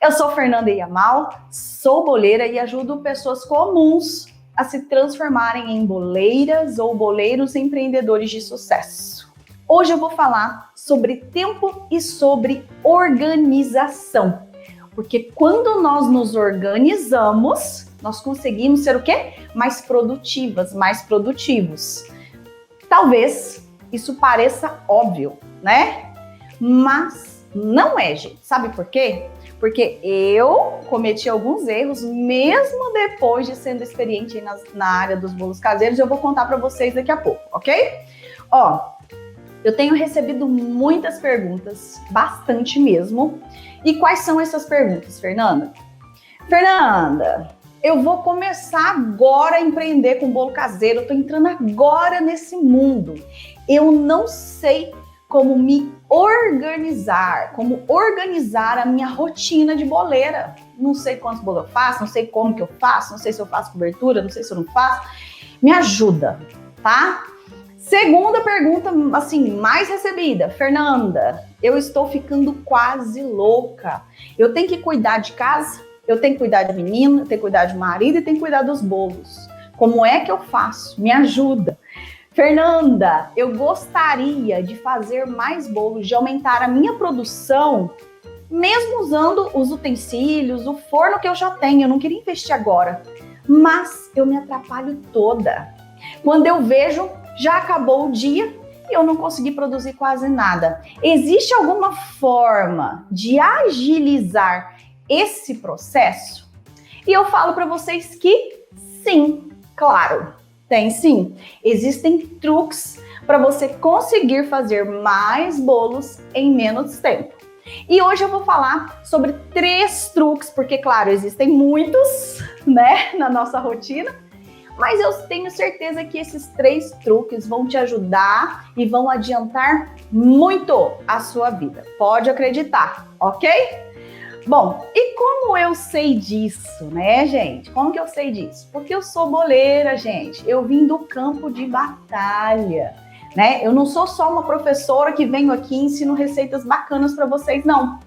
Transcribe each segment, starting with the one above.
Eu sou Fernanda Yamal, sou boleira e ajudo pessoas comuns a se transformarem em boleiras ou boleiros empreendedores de sucesso. Hoje eu vou falar sobre tempo e sobre organização. Porque quando nós nos organizamos, nós conseguimos ser o quê? Mais produtivas, mais produtivos. Talvez isso pareça óbvio, né? Mas não é, gente. Sabe por quê? Porque eu cometi alguns erros, mesmo depois de sendo experiente na área dos bolos caseiros. Eu vou contar para vocês daqui a pouco, ok? Eu tenho recebido muitas perguntas, bastante mesmo. E quais são essas perguntas, Fernanda? Fernanda, eu vou começar agora a empreender com bolo caseiro, eu tô entrando agora nesse mundo. Eu não sei como me organizar, como organizar a minha rotina de boleira. Não sei quantos bolos eu faço, não sei como que eu faço, não sei se eu faço cobertura, não sei se eu não faço. Me ajuda, tá? Segunda pergunta, assim, mais recebida. Fernanda, eu estou ficando quase louca. Eu tenho que cuidar de casa, eu tenho que cuidar de menino, eu tenho que cuidar de marido e tenho que cuidar dos bolos. Como é que eu faço? Me ajuda. Fernanda, eu gostaria de fazer mais bolos, de aumentar a minha produção, mesmo usando os utensílios, o forno que eu já tenho. Eu não queria investir agora, mas eu me atrapalho toda. Quando eu vejo, já acabou o dia e eu não consegui produzir quase nada. Existe alguma forma de agilizar esse processo? E eu falo para vocês que sim, claro. Tem sim. Existem truques para você conseguir fazer mais bolos em menos tempo. E hoje eu vou falar sobre 3 truques, porque, claro, existem muitos, né, na nossa rotina, mas eu tenho certeza que esses 3 truques vão te ajudar e vão adiantar muito a sua vida. Pode acreditar, ok? Bom, e como eu sei disso, né, gente? Como que eu sei disso? Porque eu sou boleira, gente. Eu vim do campo de batalha, né? Eu não sou só uma professora que venho aqui e ensino receitas bacanas para vocês, não.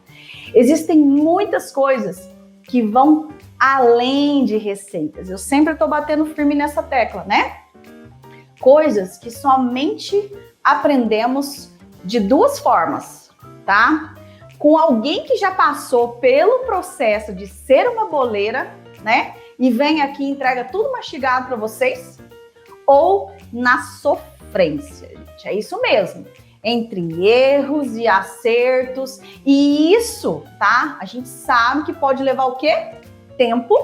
Existem muitas coisas que vão além de receitas. Eu sempre estou batendo firme nessa tecla, né? Coisas que somente aprendemos de 2 formas, tá? Com alguém que já passou pelo processo de ser uma boleira, né? E vem aqui e entrega tudo mastigado para vocês, ou na sofrência, gente. É isso mesmo. Entre erros e acertos. E isso, tá? A gente sabe que pode levar o quê? Tempo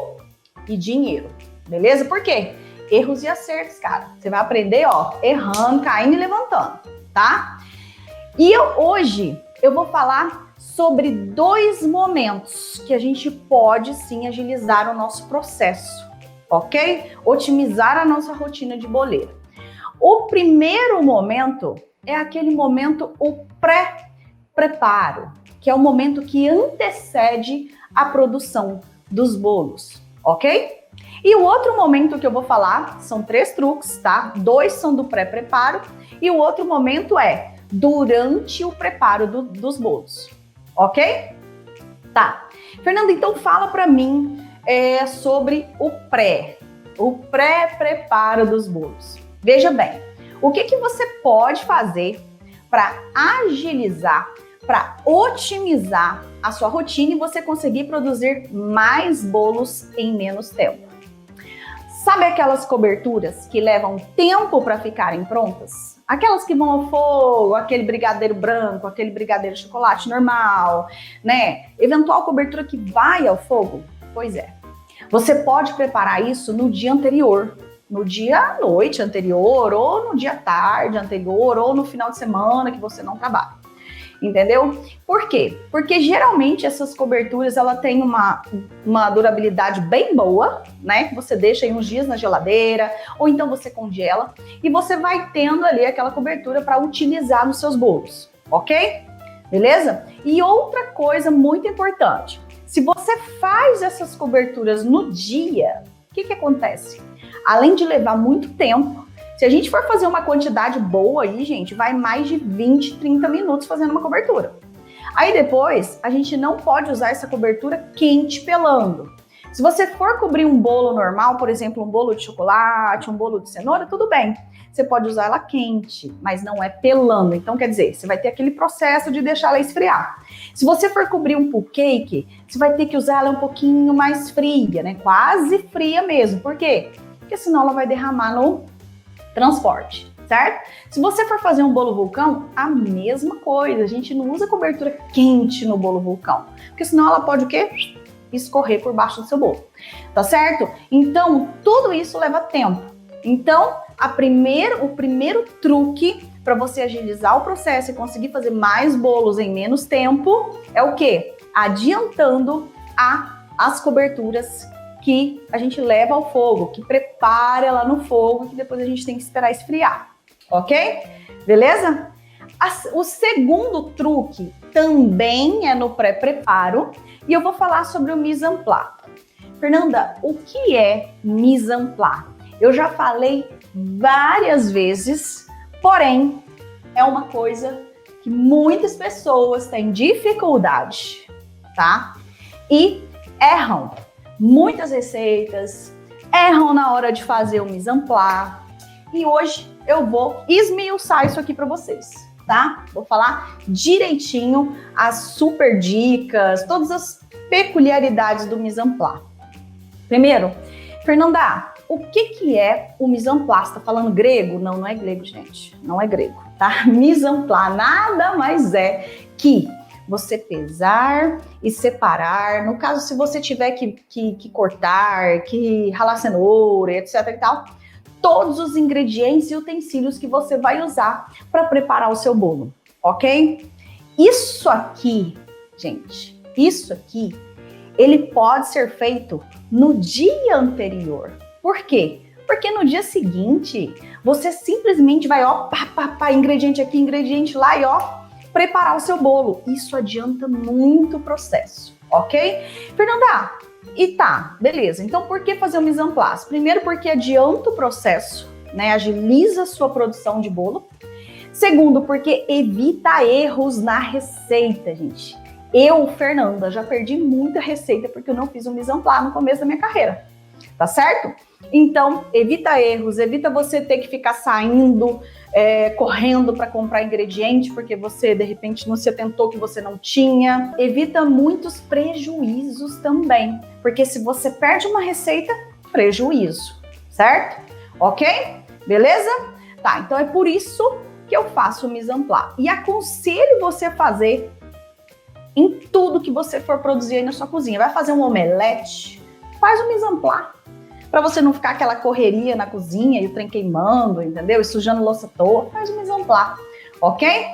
e dinheiro. Beleza? Por quê? Erros e acertos, cara. Você vai aprender, errando, caindo e levantando, tá? E hoje eu vou falar sobre 2 momentos que a gente pode sim agilizar o nosso processo, ok? Otimizar a nossa rotina de boleira. O primeiro momento é aquele momento, o pré-preparo, que é o momento que antecede a produção dos bolos, ok? E o outro momento que eu vou falar, são 3 truques, tá? 2 são do pré-preparo e o outro momento é durante o preparo dos bolos. Ok? Tá. Fernanda, então fala para mim sobre o pré-preparo dos bolos. Veja bem, o que você pode fazer para agilizar, para otimizar a sua rotina e você conseguir produzir mais bolos em menos tempo? Sabe aquelas coberturas que levam tempo para ficarem prontas? Aquelas que vão ao fogo, aquele brigadeiro branco, aquele brigadeiro de chocolate normal, né? Eventual cobertura que vai ao fogo? Pois é. Você pode preparar isso no dia anterior, no dia à noite anterior, ou no dia tarde anterior, ou no final de semana que você não trabalha. Entendeu? Por quê? Porque geralmente essas coberturas ela tem uma durabilidade bem boa, né? Que você deixa aí uns dias na geladeira, ou então você congela, e você vai tendo ali aquela cobertura para utilizar nos seus bolos, ok? Beleza? E outra coisa muito importante, se você faz essas coberturas no dia, o que acontece? Além de levar muito tempo, se a gente for fazer uma quantidade boa aí, gente, vai mais de 20, 30 minutos fazendo uma cobertura. Aí depois, a gente não pode usar essa cobertura quente pelando. Se você for cobrir um bolo normal, por exemplo, um bolo de chocolate, um bolo de cenoura, tudo bem. Você pode usar ela quente, mas não é pelando. Então, quer dizer, você vai ter aquele processo de deixar ela esfriar. Se você for cobrir um cupcake, você vai ter que usar ela um pouquinho mais fria, né? Quase fria mesmo. Por quê? Porque senão ela vai derramar no transporte, certo? Se você for fazer um bolo vulcão, a mesma coisa. A gente não usa cobertura quente no bolo vulcão, porque senão ela pode o quê? Escorrer por baixo do seu bolo, tá certo? Então, tudo isso leva tempo. Então, o primeiro truque para você agilizar o processo e conseguir fazer mais bolos em menos tempo é o quê? Adiantando as coberturas que a gente leva ao fogo, que prepara ela no fogo, que depois a gente tem que esperar esfriar, ok? Beleza? O segundo truque também é no pré-preparo e eu vou falar sobre o mise en place. Fernanda, o que é mise en place? Eu já falei várias vezes, porém é uma coisa que muitas pessoas têm dificuldade, tá? E erram muitas receitas, erram na hora de fazer o mise en place. E hoje eu vou esmiuçar isso aqui para vocês, tá? Vou falar direitinho as super dicas, todas as peculiaridades do mise en place. Primeiro, Fernanda, o que é o mise en place? Tá falando grego? Não, não é grego, gente. Não é grego, tá? Mise en place nada mais é que você pesar e separar. No caso, se você tiver que cortar, que ralar cenoura, etc e tal, todos os ingredientes e utensílios que você vai usar para preparar o seu bolo, ok? Isso aqui, gente, ele pode ser feito no dia anterior. Por quê? Porque no dia seguinte, você simplesmente vai, ó, ingrediente aqui, ingrediente lá e ó, preparar o seu bolo. Isso adianta muito o processo, ok? Fernanda, e tá, beleza. Então, por que fazer o mise en place? Primeiro, porque adianta o processo, né? Agiliza a sua produção de bolo. Segundo, porque evita erros na receita, gente. Eu, Fernanda, já perdi muita receita porque eu não fiz o mise en place no começo da minha carreira, tá certo? Então, evita erros, evita você ter que ficar saindo, correndo para comprar ingrediente, porque você, de repente, não se atentou que você não tinha. Evita muitos prejuízos também, porque se você perde uma receita, prejuízo, certo? Ok? Beleza? Tá, então é por isso que eu faço o mise en place. E aconselho você a fazer em tudo que você for produzir aí na sua cozinha. Vai fazer um omelete? Faz o mise en place. Para você não ficar aquela correria na cozinha e o trem queimando, entendeu? E sujando louça à toa, faz o mise en place, ok?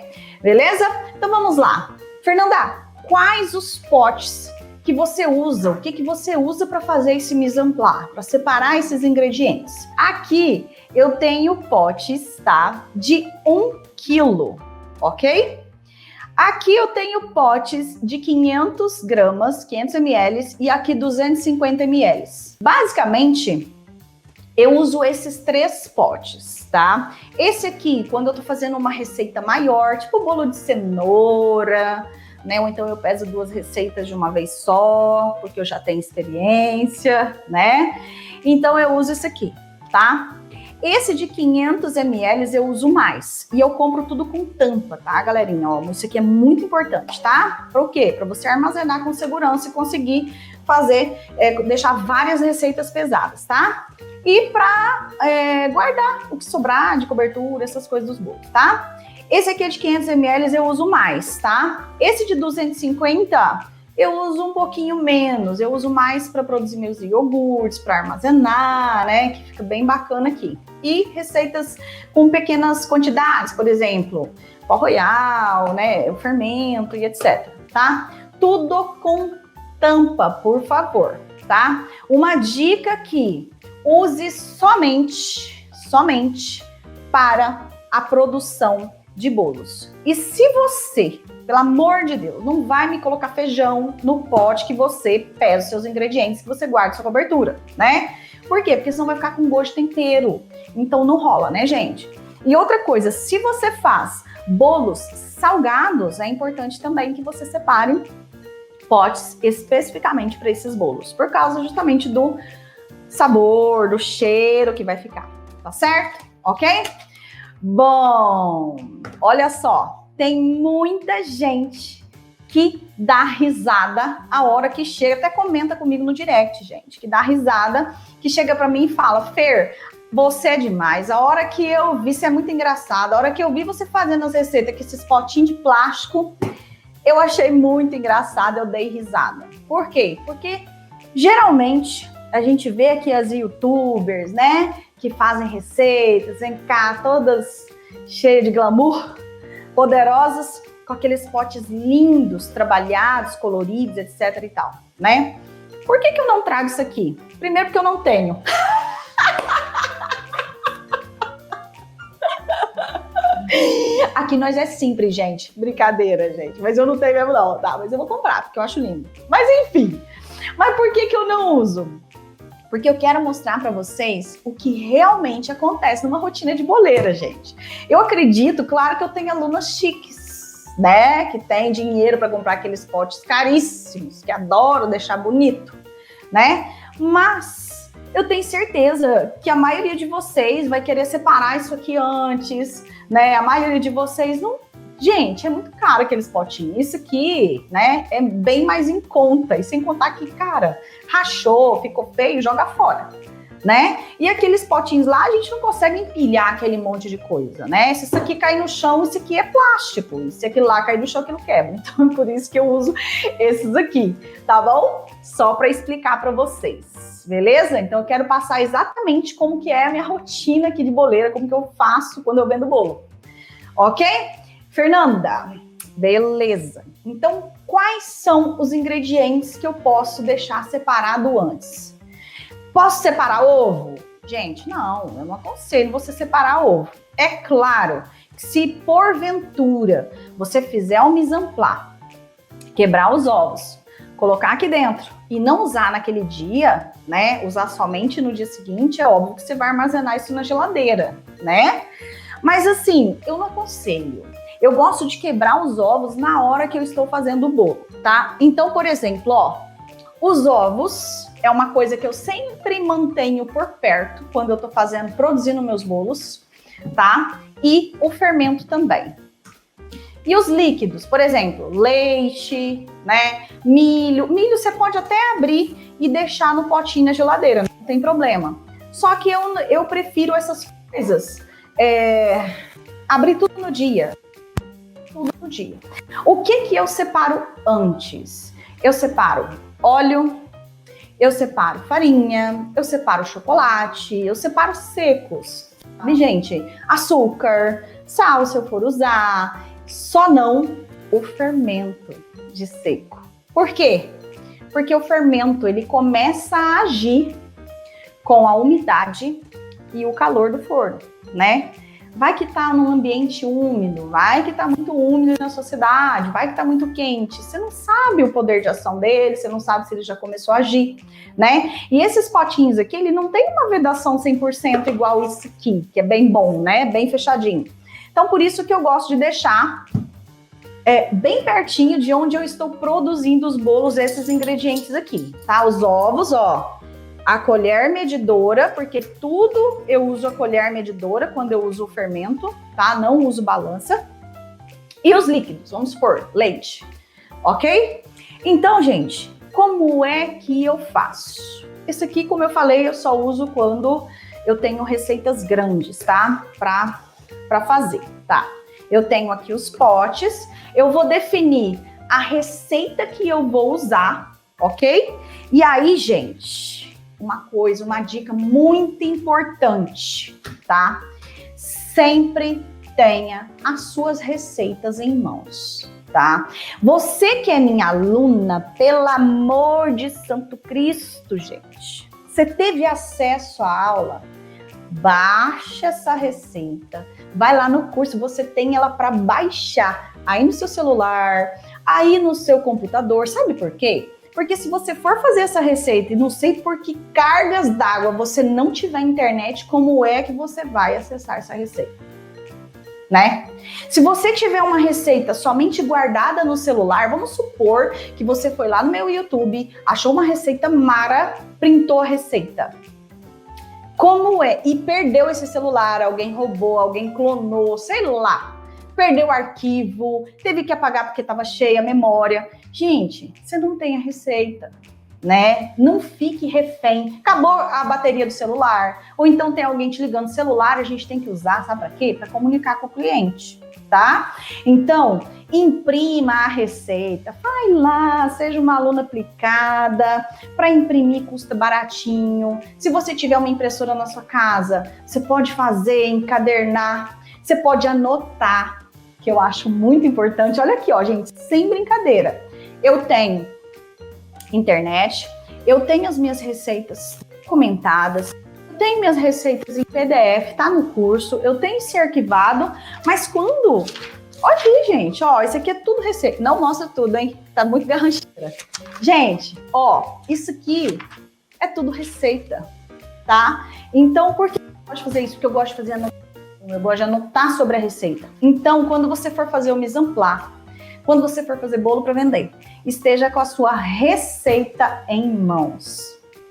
Beleza? Então vamos lá. Fernanda, quais os potes que você usa? O que você usa para fazer esse mise en place? Para separar esses ingredientes? Aqui eu tenho potes, tá? De 1 quilo, ok? Aqui eu tenho potes de 500 gramas, 500 ml e aqui 250 ml. Basicamente, eu uso esses 3 potes, tá? Esse aqui, quando eu tô fazendo uma receita maior, tipo bolo de cenoura, né? Ou então eu peso 2 receitas de uma vez só, porque eu já tenho experiência, né? Então eu uso esse aqui, tá? Esse de 500 ml eu uso mais. E eu compro tudo com tampa, tá, galerinha? Ó, isso aqui é muito importante, tá? Para o quê? Para você armazenar com segurança e conseguir fazer, deixar várias receitas pesadas, tá? E para guardar o que sobrar de cobertura, essas coisas dos bolos, tá? Esse aqui é de 500 ml eu uso mais, tá? Esse de 250 eu uso um pouquinho menos, eu uso mais para produzir meus iogurtes, para armazenar, né, que fica bem bacana aqui. E receitas com pequenas quantidades, por exemplo, pó royal, né, o fermento e etc, tá? Tudo com tampa, por favor, tá? Uma dica aqui, use somente para a produção de bolos. E se você, pelo amor de Deus, não vai me colocar feijão no pote que você pesa os seus ingredientes, que você guarda sua cobertura, né? Por quê? Porque senão vai ficar com gosto de tempero. Então não rola, né, gente? E outra coisa, se você faz Bolos salgados, é importante também que você separe potes especificamente para esses bolos, por causa justamente do sabor, do cheiro que vai ficar, tá certo? Ok? Bom, olha só, tem muita gente que dá risada a hora que chega, até comenta comigo no direct, gente, que dá risada, que chega para mim e fala, Fer, você é demais, a hora que eu vi, você é muito engraçado, a hora que eu vi você fazendo as receitas com esses potinhos de plástico, eu achei muito engraçado, eu dei risada. Por quê? Porque geralmente a gente vê aqui as youtubers, né, que fazem receitas, vem cá, todas cheias de glamour, poderosas, com aqueles potes lindos, trabalhados, coloridos, etc e tal, né? Por que eu não trago isso aqui? Primeiro porque eu não tenho. Aqui nós é simples, gente. Brincadeira, gente. Mas eu não tenho mesmo não, tá? Mas eu vou comprar, porque eu acho lindo. Mas enfim. Mas por que eu não uso? Porque eu quero mostrar para vocês o que realmente acontece numa rotina de boleira, gente. Eu acredito, claro que eu tenho alunas chiques, né? Que tem dinheiro para comprar aqueles potes caríssimos, que adoram deixar bonito, né? Mas eu tenho certeza que a maioria de vocês vai querer separar isso aqui antes, né? A maioria de vocês não... Gente, é muito caro aqueles potinhos. Isso aqui, né, é bem mais em conta. E sem contar que, cara, rachou, ficou feio, joga fora, né? E aqueles potinhos lá, a gente não consegue empilhar aquele monte de coisa, né? Se isso aqui cair no chão, isso aqui é plástico. E se aquilo lá cair no chão, aquilo quebra. Então, é por isso que eu uso esses aqui, tá bom? Só para explicar para vocês, beleza? Então, eu quero passar exatamente como que é a minha rotina aqui de boleira, como que eu faço quando eu vendo bolo, ok? Fernanda, beleza. Então, quais são os ingredientes que eu posso deixar separado antes? Posso separar ovo? Gente, não, eu não aconselho você separar ovo. É claro que se porventura você fizer um mise en place, quebrar os ovos, colocar aqui dentro e não usar naquele dia, né? Usar somente no dia seguinte, é óbvio que você vai armazenar isso na geladeira, né? Mas assim, eu não aconselho. Eu gosto de quebrar os ovos na hora que eu estou fazendo o bolo, tá? Então, por exemplo, ó, os ovos é uma coisa que eu sempre mantenho por perto quando eu tô produzindo meus bolos, tá? E o fermento também. E os líquidos, por exemplo, leite, né? Milho. Milho você pode até abrir e deixar no potinho na geladeira, não tem problema. Só que eu prefiro essas coisas, abrir tudo no dia. O que eu separo antes? Eu separo óleo, eu separo farinha, eu separo chocolate, eu separo secos. E, gente, açúcar, sal se eu for usar, só não o fermento de seco. Por quê? Porque o fermento, ele começa a agir com a umidade e o calor do forno, né? Vai que tá num ambiente úmido, vai que tá muito úmido na sua cidade, vai que tá muito quente. Você não sabe o poder de ação dele, você não sabe se ele já começou a agir, né? E esses potinhos aqui, ele não tem uma vedação 100% igual esse aqui, que é bem bom, né? Bem fechadinho. Então, por isso que eu gosto de deixar bem pertinho de onde eu estou produzindo os bolos, esses ingredientes aqui, tá? Os ovos, ó. A colher medidora, porque tudo eu uso a colher medidora quando eu uso o fermento, tá? Não uso balança. E os líquidos, vamos supor, leite, ok? Então, gente, como é que eu faço? Esse aqui, como eu falei, eu só uso quando eu tenho receitas grandes, tá? Pra fazer, tá? Eu tenho aqui os potes, eu vou definir a receita que eu vou usar, ok? E aí, gente... uma dica muito importante, tá? Sempre tenha as suas receitas em mãos, tá? Você que é minha aluna, pelo amor de Santo Cristo, gente, você teve acesso à aula? Baixa essa receita, vai lá no curso, você tem ela para baixar aí no seu celular, aí no seu computador, sabe por quê? Porque se você for fazer essa receita e não sei por que cargas d'água você não tiver internet, como é que você vai acessar essa receita? né? Se você tiver uma receita somente guardada no celular, vamos supor que você foi lá no meu YouTube, achou uma receita mara, printou a receita. Como é? E perdeu esse celular, alguém roubou, alguém clonou, sei lá. Perdeu o arquivo, teve que apagar porque estava cheia a memória. Gente, você não tem a receita, né? Não fique refém. Acabou a bateria do celular, ou então tem alguém te ligando no celular, a gente tem que usar, sabe para quê? Para comunicar com o cliente, tá? Então, imprima a receita, vai lá, seja uma aluna aplicada, para imprimir custa baratinho. Se você tiver uma impressora na sua casa, você pode fazer, encadernar, você pode anotar, que eu acho muito importante. Olha aqui, ó, gente, sem brincadeira. Eu tenho internet, eu tenho as minhas receitas comentadas, eu tenho minhas receitas em PDF, tá no curso, eu tenho esse arquivado, mas quando... Olha aqui, gente, ó, isso aqui é tudo receita. Não mostra tudo, hein? Tá muito garrancheira. Gente, ó, isso aqui é tudo receita, tá? Então, por que eu gosto de fazer isso? Porque eu gosto de fazer anotação, eu gosto de anotar sobre a receita. Então, quando você for fazer o mise en place, quando você for fazer bolo para vender, esteja com a sua receita em mãos,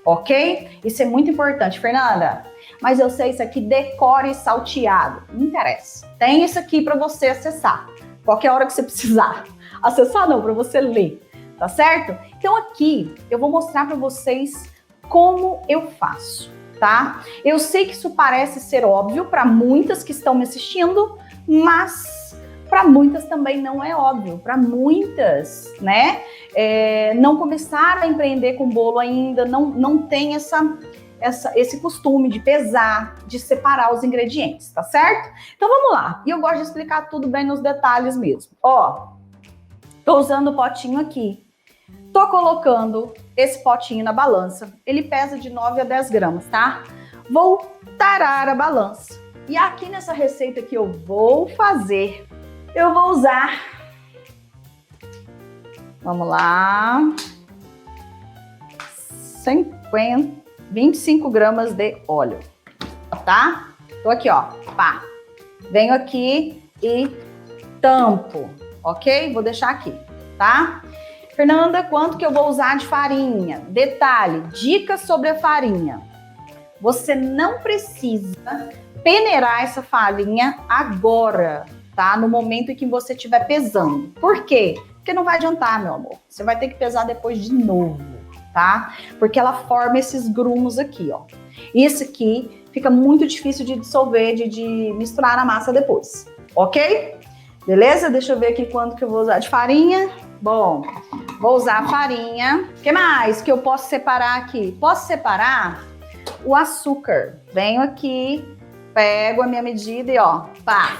ok? Isso é muito importante, Fernanda. Mas eu sei isso aqui, decore salteado. Não interessa. Tem isso aqui para você acessar. Qualquer hora que você precisar. Acessar não, para você ler. Tá certo? Então aqui eu vou mostrar para vocês como eu faço, tá? Eu sei que isso parece ser óbvio para muitas que estão me assistindo, mas para muitas também não é óbvio. Para muitas, né? Não começaram a empreender com bolo ainda, não tem esse costume de pesar, de separar os ingredientes, tá certo? Então vamos lá. E eu gosto de explicar tudo bem nos detalhes mesmo. Ó, tô usando o potinho aqui. Tô colocando esse potinho na balança. Ele pesa de 9 a 10 gramas, tá? Vou tarar a balança. E aqui nessa receita que eu vou fazer, eu vou usar... Vamos lá... 25 gramas de óleo, tá? Tô aqui, ó, pá. Venho aqui e tampo, ok? Vou deixar aqui, tá? Fernanda, quanto que eu vou usar de farinha? Detalhe, dicas sobre a farinha. Você não precisa peneirar essa farinha agora, tá? No momento em que você estiver pesando. Por quê? Porque não vai adiantar, meu amor. Você vai ter que pesar depois de novo, tá? Porque ela forma esses grumos aqui, ó. Isso aqui fica muito difícil de dissolver, de misturar na massa depois, ok? Beleza? Deixa eu ver aqui quanto que eu vou usar de farinha. Bom, vou usar a farinha. O que mais que eu posso separar aqui? Posso separar o açúcar. Venho aqui, pego a minha medida e ó, pá.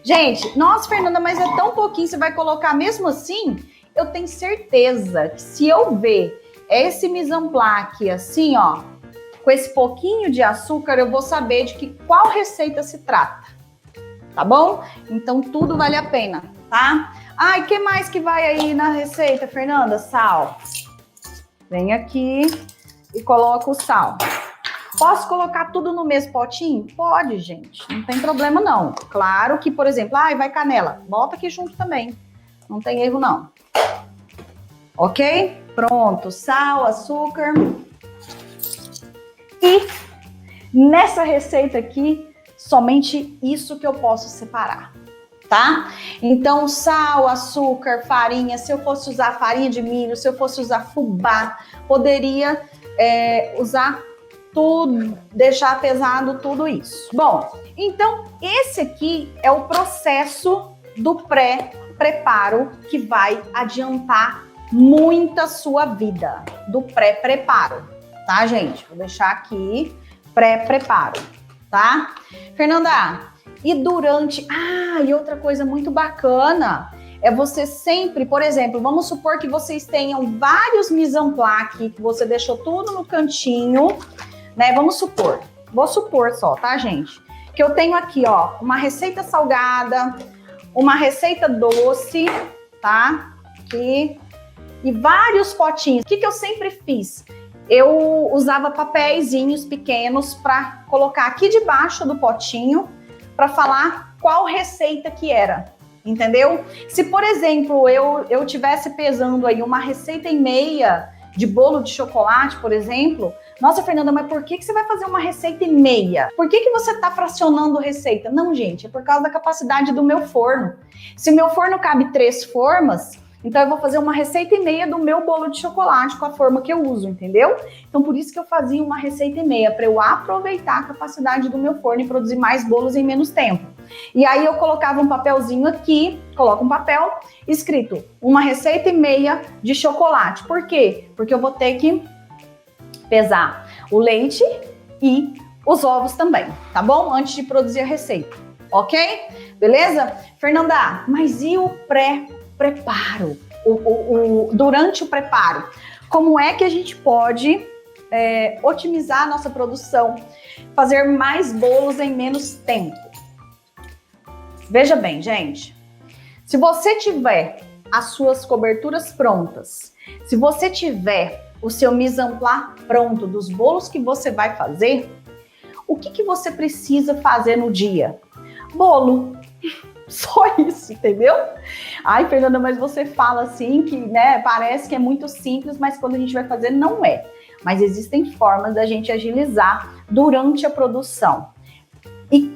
Gente, nossa, Fernanda, mas é tão pouquinho, você vai colocar mesmo assim? Eu tenho certeza que se eu ver esse mise en place aqui assim, ó, com esse pouquinho de açúcar, eu vou saber de qual receita se trata, tá bom? Então tudo vale a pena, tá? Ai, que mais que vai aí na receita, Fernanda? Sal. Vem aqui e coloco o sal. Posso colocar tudo no mesmo potinho? Pode, gente. Não tem problema, não. Claro que, por exemplo, vai canela. Bota aqui junto também. Não tem erro, não. Ok? Pronto. Sal, açúcar. E nessa receita aqui, somente isso que eu posso separar, tá? Então, sal, açúcar, farinha. Se eu fosse usar farinha de milho, se eu fosse usar fubá, poderia usar tudo, deixar pesado tudo isso. Bom, então esse aqui é o processo do pré-preparo que vai adiantar muito a sua vida, do pré-preparo, tá, gente? Vou deixar aqui pré-preparo, tá? Fernanda, e durante... e outra coisa muito bacana é você sempre, por exemplo, vamos supor que vocês tenham vários mise en place aqui, que você deixou tudo no cantinho, né? Vou supor só, tá, gente? Que eu tenho aqui, ó, uma receita salgada, uma receita doce, tá? Aqui. E vários potinhos. O que eu sempre fiz? Eu usava papeizinhos pequenos para colocar aqui debaixo do potinho, para falar qual receita que era, entendeu? Se, por exemplo, eu tivesse pesando aí uma receita e meia de bolo de chocolate, por exemplo, nossa, Fernanda, mas por que você vai fazer uma receita e meia? Por que você está fracionando receita? Não, gente, é por causa da capacidade do meu forno. Se o meu forno cabe 3 formas, então eu vou fazer uma receita e meia do meu bolo de chocolate com a forma que eu uso, entendeu? Então por isso que eu fazia uma receita e meia, para eu aproveitar a capacidade do meu forno e produzir mais bolos em menos tempo. E aí eu colocava um papelzinho aqui, coloco um papel escrito uma receita e meia de chocolate. Por quê? Porque eu vou ter que pesar o leite e os ovos também, tá bom? Antes de produzir a receita, ok? Beleza? Fernanda, mas e o preparo? Durante o preparo, como é que a gente pode otimizar a nossa produção, fazer mais bolos em menos tempo? Veja bem, gente, se você tiver as suas coberturas prontas, se você tiver o seu mise en place pronto dos bolos que você vai fazer, o que você precisa fazer no dia? Bolo. Só isso, entendeu? Ai, Fernanda, mas você fala assim que, né, parece que é muito simples, mas quando a gente vai fazer, não é. Mas existem formas da gente agilizar durante a produção. E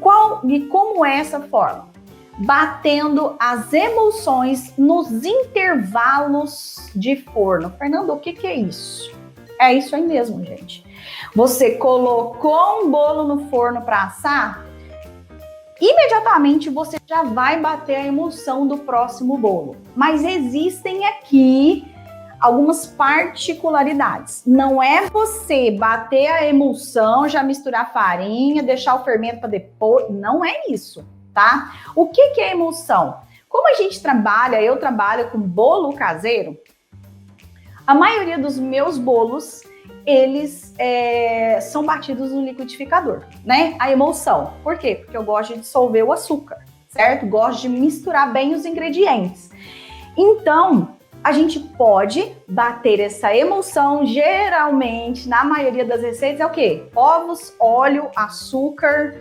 como é essa forma? Batendo as emulsões nos intervalos de forno. Fernanda, o que é isso? É isso aí mesmo, gente. Você colocou um bolo no forno para assar, imediatamente você já vai bater a emulsão do próximo bolo. Mas existem aqui algumas particularidades. Não é você bater a emulsão, já misturar a farinha, deixar o fermento para depois. Não é isso, tá? O que é emulsão? Como a gente trabalha, eu trabalho com bolo caseiro, a maioria dos meus bolos, eles são batidos no liquidificador, né? A emulsão. Por quê? Porque eu gosto de dissolver o açúcar, certo? Gosto de misturar bem os ingredientes. Então, a gente pode bater essa emulsão, geralmente, na maioria das receitas, é o quê? Ovos, óleo, açúcar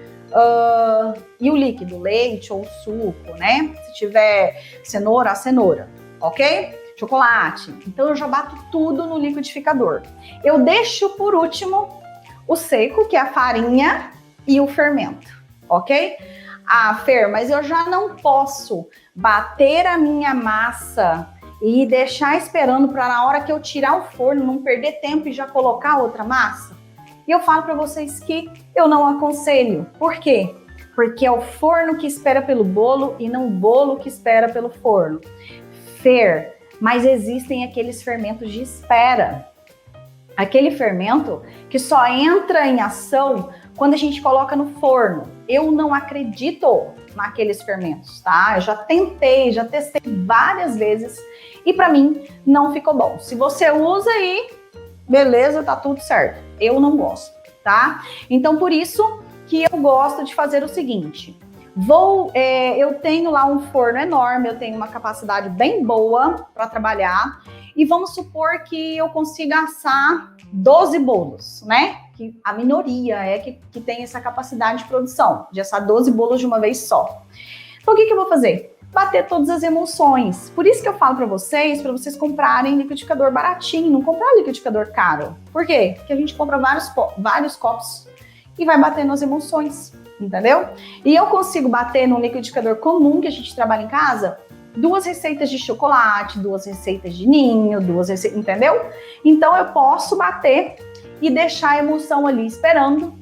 e o líquido, leite ou suco, né? Se tiver cenoura, a cenoura, ok? Chocolate. Então eu já bato tudo no liquidificador. Eu deixo por último o seco, que é a farinha e o fermento, ok? Ah, Fer, mas eu já não posso bater a minha massa e deixar esperando para na hora que eu tirar o forno não perder tempo e já colocar outra massa? E eu falo para vocês que eu não aconselho. Por quê? Porque é o forno que espera pelo bolo e não o bolo que espera pelo forno. Fer, mas existem aqueles fermentos de espera. Aquele fermento que só entra em ação quando a gente coloca no forno. Eu não acredito naqueles fermentos, tá? Eu já tentei, já testei várias vezes e para mim não ficou bom. Se você usa aí, beleza, tá tudo certo. Eu não gosto, tá? Então por isso que eu gosto de fazer o seguinte. Eu tenho lá um forno enorme, eu tenho uma capacidade bem boa para trabalhar e vamos supor que eu consiga assar 12 bolos, né? Que a minoria que tem essa capacidade de produção, de assar 12 bolos de uma vez só. Então o que eu vou fazer? Bater todas as emulsões. Por isso que eu falo para vocês comprarem liquidificador baratinho, não comprar liquidificador caro. Por quê? Porque a gente compra vários copos e vai batendo as emulsões. Entendeu? E eu consigo bater no liquidificador comum que a gente trabalha em casa 2 receitas de chocolate, 2 receitas de ninho, 2 receitas, entendeu? Então eu posso bater e deixar a emulsão ali esperando.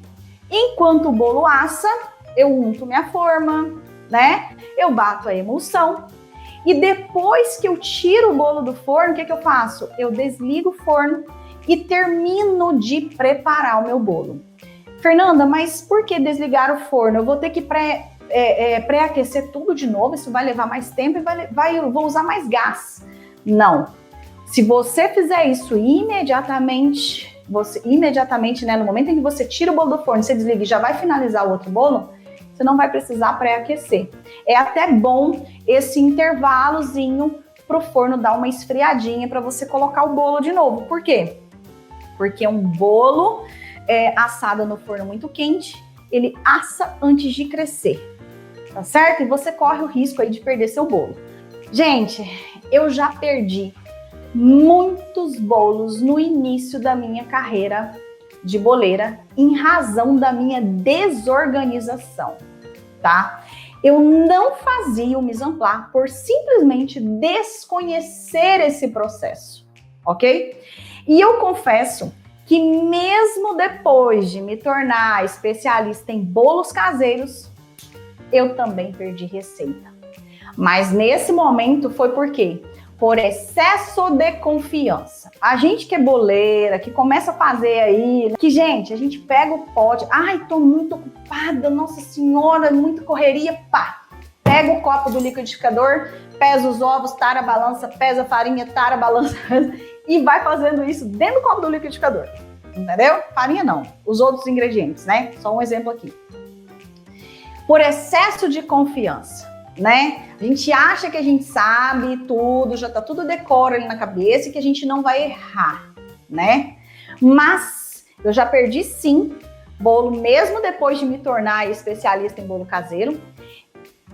Enquanto o bolo assa, eu unto minha forma, né? Eu bato a emulsão. E depois que eu tiro o bolo do forno, o que eu faço? Eu desligo o forno e termino de preparar o meu bolo. Fernanda, mas por que desligar o forno? Eu vou ter que pré-aquecer tudo de novo, isso vai levar mais tempo e vou usar mais gás. Não. Se você fizer isso imediatamente, né, no momento em que você tira o bolo do forno, você desliga e já vai finalizar o outro bolo, você não vai precisar pré-aquecer. É até bom esse intervalozinho para o forno dar uma esfriadinha para você colocar o bolo de novo. Por quê? Porque um bolo assado no forno muito quente, ele assa antes de crescer. tá certo? E você corre o risco aí de perder seu bolo. Gente, eu já perdi muitos bolos no início da minha carreira de boleira em razão da minha desorganização, tá? Eu não fazia o mise en place por simplesmente desconhecer esse processo, ok? E eu confesso que mesmo depois de me tornar especialista em bolos caseiros, eu também perdi receita. Mas nesse momento foi por quê? Por excesso de confiança. A gente que é boleira, que começa a fazer aí, que gente, a gente pega o pote, ai, tô muito ocupada, nossa senhora, muita correria, pá. Pega o copo do liquidificador, pesa os ovos, tara a balança, pesa a farinha, tara a balança e vai fazendo isso dentro do copo do liquidificador. Entendeu? Farinha não, os outros ingredientes, né? Só um exemplo aqui. Por excesso de confiança, né? A gente acha que a gente sabe tudo, já tá tudo decoro ali na cabeça e que a gente não vai errar, né? Mas eu já perdi sim bolo mesmo depois de me tornar especialista em bolo caseiro.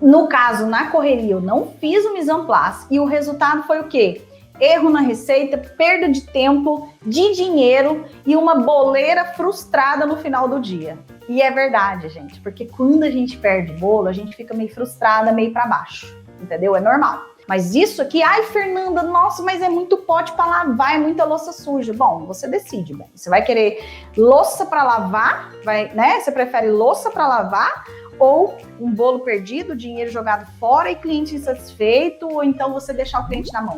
No caso, na correria, eu não fiz o mise en place e o resultado foi o quê? Erro na receita, perda de tempo, de dinheiro e uma boleira frustrada no final do dia. E é verdade, gente, porque quando a gente perde bolo, a gente fica meio frustrada, meio para baixo, entendeu? É normal. Mas isso aqui, ai, Fernanda, nossa, mas é muito pote para lavar, é muita louça suja. Bom, você decide, bem. Você vai querer louça para lavar, né? Você prefere louça para lavar ou um bolo perdido, dinheiro jogado fora e cliente insatisfeito, ou então você deixar o cliente na mão?